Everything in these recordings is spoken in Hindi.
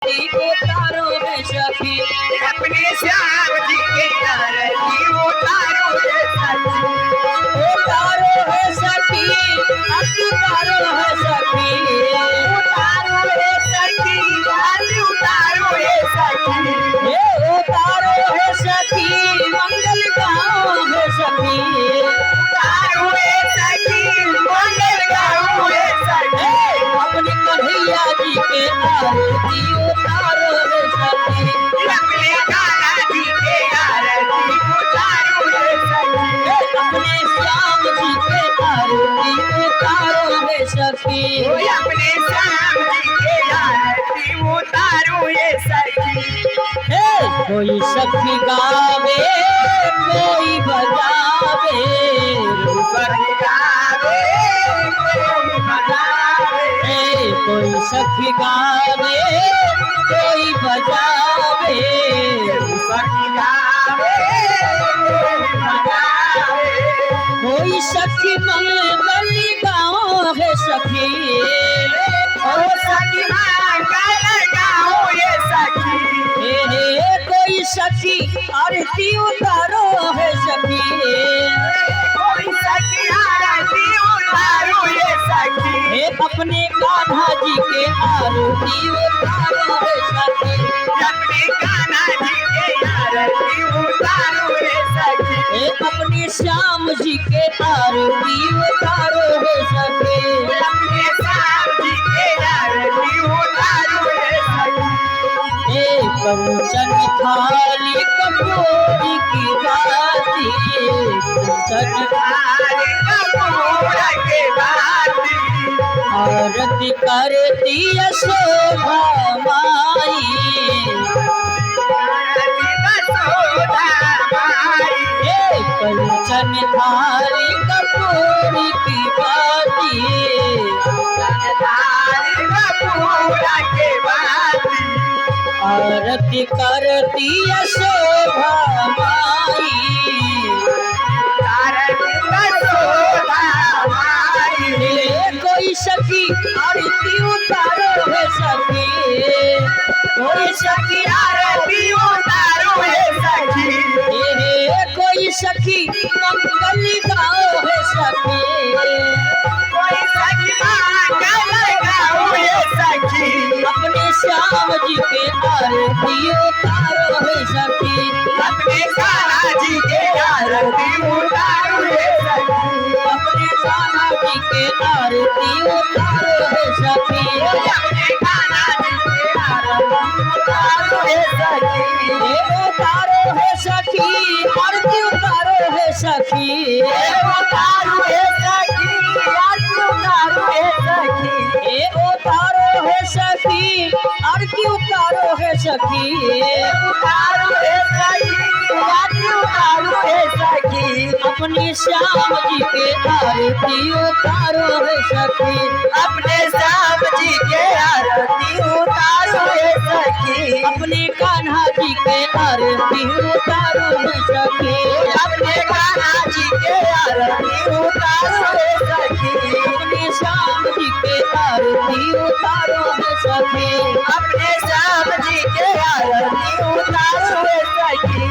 उतारो है सखी अपने श्याम जी के आरती उतारो है सखी। उतारो है सखी उतारो है सखी उतारो है सखी आरती उतारो है सखी। हे उतारो है सखी मंगल गाओ है सखी उतारो है सखी मंगल गाओ है सखी। अपने कन्हैया जी के आरती उतारो है सखी अपने कान्हा जी के आरती उतारो है सखी। अपने श्याम जी के आरती उतारो है सखी अपने श्याम जी के आरती उतारो है सखी। कोई सखी गावे कोई बजावे कोई सखी गावे कोई बजावे कोई सखी मंगल गाओ है सखी कोई सखी आरती उतारो है सखी अपने कान्हा जी के आरती उतारो है सखी अपने श्याम जी के आरती उतारो है सखी कंचन थाली कपूरी की बाती कंचन आरती करती यशोदा माई कंचन थाली कपूरी की बाती आरती करती यशोदा माई कोई सखी आरती उतारो है सखी कोई सखी आरती उतारो है सखी कोई सखी मंगल गाओ है सखी कोई सखी मंगल गाओ है सखी। अपने श्याम जी के आरती उतारो है सखी अपने कान्हा जी के आरती उतारो है सखी। अपने कान्हा जी के आरती उतारो है सखी अपने कान्हा जी के आरती उतारो है सखी। उतारो है सखी आरती उतारो है सखी उतारो है सखी आरती उतारो है सखी। उतारो है सखी आरती उतारो है सखी उतारो है सखी आरती उतारो है सखी। अपने श्याम जी के आरती उतारो है सखी अपने श्याम जी के आरती उतारो है सखी। अपने कान्हा जी के आरती उतारो है सखी अपने कान्हा जी के आरती उतारो है सखी। अपने श्याम जी के आरती उतारो है सखी अपने श्याम जी के आरती उतारो है सखी।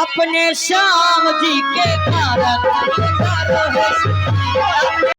अपने श्याम जी के आरती उतारो है सखी।